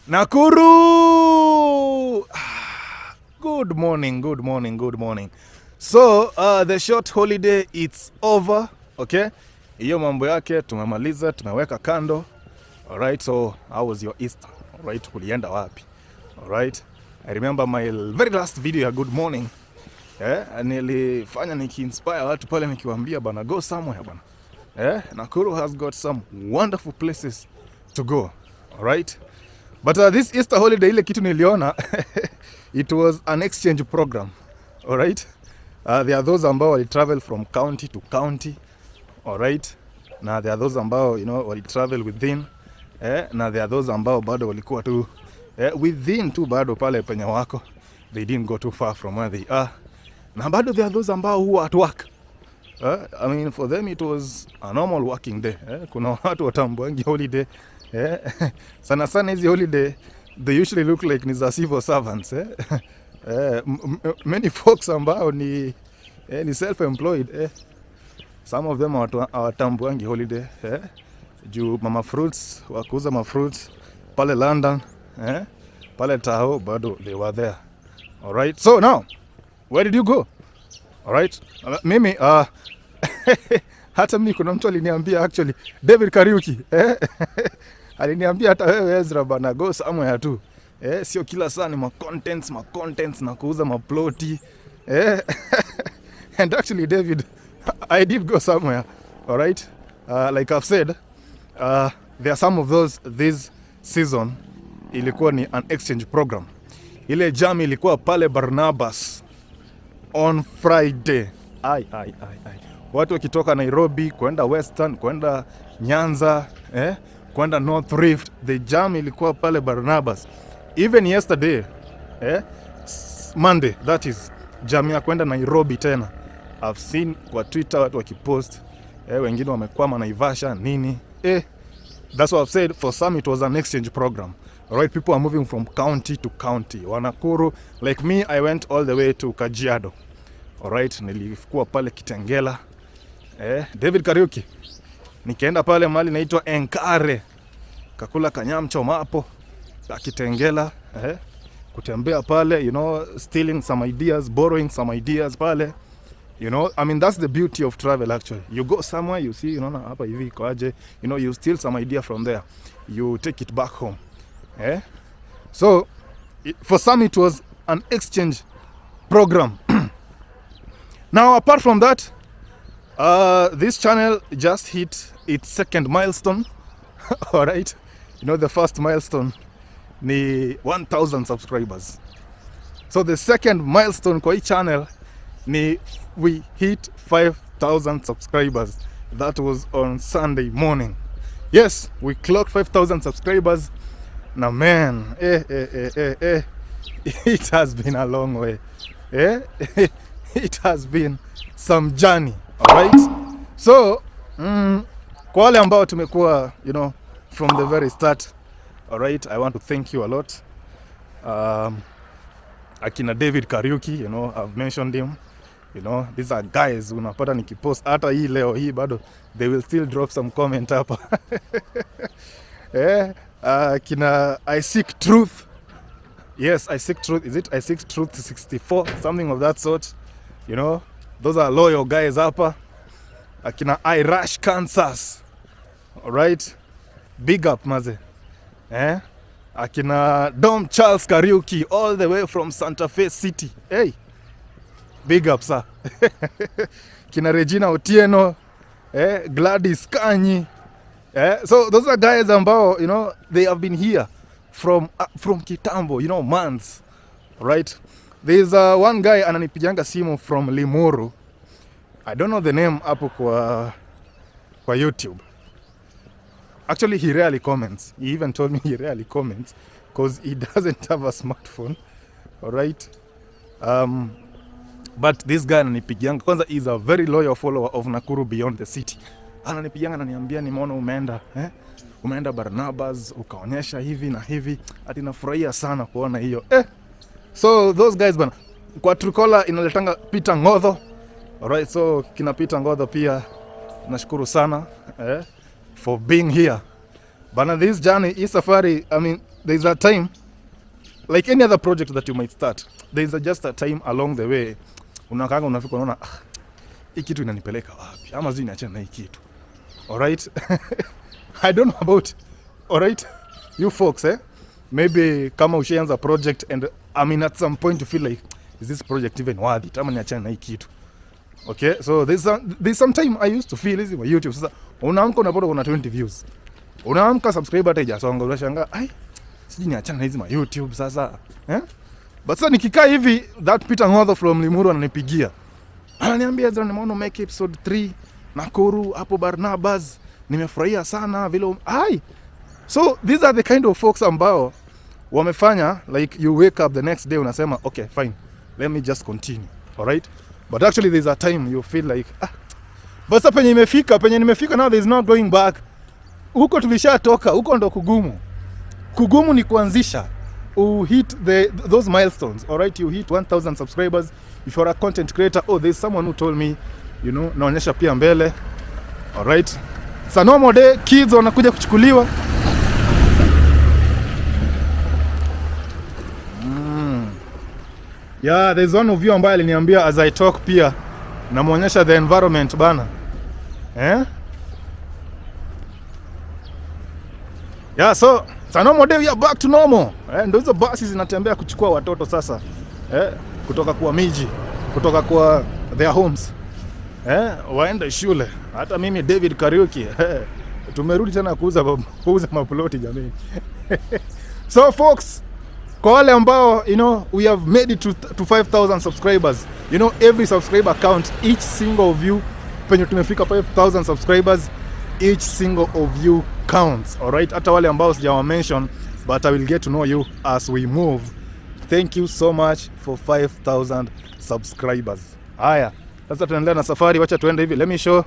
Nakuru! Good morning. So, the short holiday, it's over, okay? Iyo mambo yake, tumemaliza, tumeweka kando. Alright, so how was your Easter? Alright, kulienda wapi? Alright, I remember my very last video ya good morning. Nilifanya niki-inspire watu pale nikiwaambia bana, go somewhere bana. Nakuru has got some wonderful places to go. Alright? But this Easter holiday, ile kitu niliona, it was an exchange program. Alright? There are those ambao wali travel from county to county. Alright? Na there are those ambao, wali travel within. Na there are those ambao bado walikuwa tu within tu bado pale penye wako. They didn't go too far from where they are. Na bado there are those ambao who are at work. I mean, for them it was a normal working day. Kuna watu watambuangi holiday. Sana hizi holiday, they usually look like ni za civil servants. Many folks ambao ni self-employed. Some of them hawatambuangi holiday. Juu mama fruits, wakuuza mafruits pale London, pale Tahoe, bado they were there. Alright, so now, where did you go? Alright, mimi, hata mimi kuna mtu aliniambia actually, David Kariuki, aliniambia hata wewe EZRA bana, go somewhere tu. Sio kila saa ni ma contents na kuuza maploti. And actually David, I did go somewhere. Alright, like I've said, there are some of those this season ilikuwa ni an exchange program. Ile jam ilikuwa pale Barnabas on Friday. Watu wakitoka Nairobi kwenda Western, kwenda Nyanza, kwenda North Rift, the jam ilikuwa pale Barnabas. Even yesterday, Monday, that is jam ya kwenda Nairobi tena. I've seen kwa Twitter watu wakipost, wengine wamekwama naivasha nini. That's what I've said. For some it was an exchange program. Alright, people are moving from county to county. Nakuru, like me, I went all the way to Kajiado. Alright, nilikuwa pale Kitengela. David Kariuki, nikaenda pale mahali naitwa Enkare, kakula kanyamchoma hapo la Kitengela. Kutembea pale, stealing some ideas, borrowing some ideas pale. I mean, that's the beauty of travel actually. You go somewhere, you see, hapa hivi kwa aje, you steal some idea from there. You take it back home. So, for some it was an exchange program. Now, apart from that, this channel just hit its second milestone. Alright, the first milestone ni 1,000 subscribers. So the second milestone kwa hii channel ni we hit 5,000 subscribers. That was on Sunday morning. Yes, we clocked 5,000 subscribers. Now man, it has been a long way. It has been some journey. Alright? So, kwa wale ambao tumekuwa, from the very start. Alright, I want to thank you a lot. Akina David Kariuki, I've mentioned him. These are guys unapata nikipost hata hii leo hii bado they will still drop some comment hapa. Kina I Seek Truth. Yes, I Seek Truth. Is it I Seek Truth 64? Something of that sort. Those are loyal guys hapa. Akina I Rush Kansas. Alright? Big up maze. Akina Dom Charles Kariuki all the way from Santa Fe City. Hey. Big up sir. Kina Regina Otieno, Gladys Kanyi. So those are guys ambao, they have been here from kitambo, months. Right? There's one guy ananipiganga simu from Limuru. I don't know the name hapo kwa YouTube. Actually, he rarely comments. He even told me he rarely comments because he doesn't have a smartphone. Alright? But this guy ananipigianga. Kwanza is a very loyal follower of Nakuru Beyond the City. Ananipigianga ananiambia nimeona umeenda Barnabas, ukaonyesha hivi na hivi. Ati nafurahia sana kuona hiyo. So those guys bana, kwa Trukola inaletanga Peter Ngodho. Alright, so kina Peter Ngodho pia nashukuru sana for being here. Bana, this journey, hii safari, I mean, there's a time, like any other project that you might start, there's just a time along the way unakanga unafika unaona hii kitu inanipeleka wapi ama zini niachana na hii kitu. Alright. I don't know about, alright, you folks, maybe kama ushaanza project and I mean at some point you feel like, is this project even worth it ama niachana na hii kitu. Okay, so there's some time I used to feel hizi wa YouTube. Sasa unaamka unapata kuna 20 views, unaamka subscriber hata haijasonga, unashangaa ai siji niachana na hizi ma YouTube sasa, but sasa nikikaa hivi, that Peter Ng'otho from Limuru ananipigia, ananiambia Ezra, nimeona make episode 3 Nakuru hapo Barnabas, nimefurahia sana vile ai. So these are the kind of folks ambao wamefanya like you wake up the next day unasema okay fine, let me just continue. Alright, but actually there's a time you feel like but sasa penye nimefika now there's no going back. Huko tulishatoka, huko ndo kugumu ni kuanzisha, hit those milestones. Alright, you hit 1000 subscribers if you're a content creator. Oh, there's someone who told me, you know, naonyesha pia mbele. Alright, it's a normal day, kids wanakuja kuchukuliwa. Yeah, there's one of you ambaye aliniambia as I talk pia namuonyesha the environment bana. Yeah, so it's a normal day, we are back to normal. Ndio hizo basi zinatembea kuchukua watoto sasa. Kutoka kwa miji, kutoka kwa their homes. Waenda shule. Hata mimi David Kariuki, tumerudi tena kuuza maploti jamani. So folks, kwa wale ambao, you know, we have made it to 5,000 subscribers. You know, every subscriber count, each single of you. Penye tumefika 5,000 subscribers, each single of you counts. Alright, hata wale ambao sijawa mention, but I will get to know you as we move. Thank you so much for 5,000 subscribers. Haya, sasa tunaendelea na safari, wacha tuende hivi. Let me show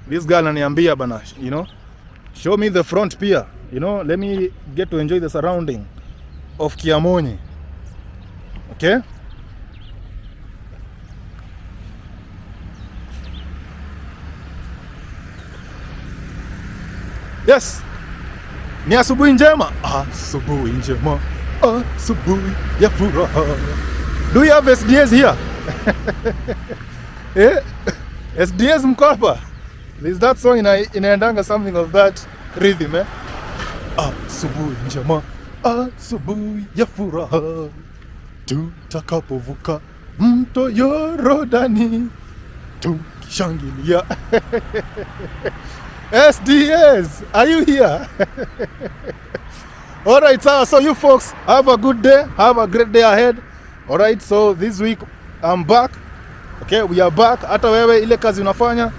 this girl ananiambia bana, you know, show me the front pia. You know, let me get to enjoy the surrounding of Kiamonyi. Okay? Yes. Ni asubuhi njema. Asubuhi njema. Asubuhi ya furaha. Do you have SDS here? SDS mko hapa? There's that song inaendanga something of that rhythm, Asubuhi njema. Asubuhi ya furaha. Tutakapovuka mto Yorodani. Tukishangilia. SDS, are you here? Alright, so you folks have a good day, have a great day ahead. Alright, so this week I'm back. Okay, we are back. Hata wewe ile kazi unafanya,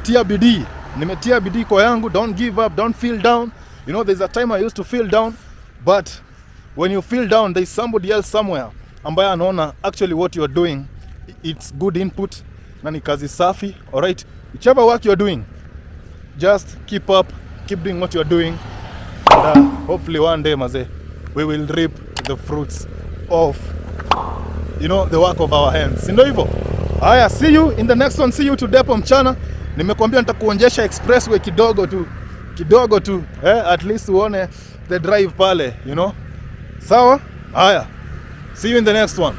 tia bidii. Nimetia bidii kwa yangu, don't give up, don't feel down. You know, there's a time I used to feel down, but when you feel down, there's somebody else somewhere ambaye anaona actually what you are doing, it's good input, na ni kazi safi. Alright, whichever work you are doing, just keep up, keep doing what you are doing, and hopefully one day maze, we will reap the fruits of, you know, the work of our hands. Ndio hivyo. Haya, see you in the next one. See you today hapo mchana. Nimekuambia nitakuonyesha expressway kidogo tu, at least uone the drive pale, you know. Sawa? Haya. See you in the next one.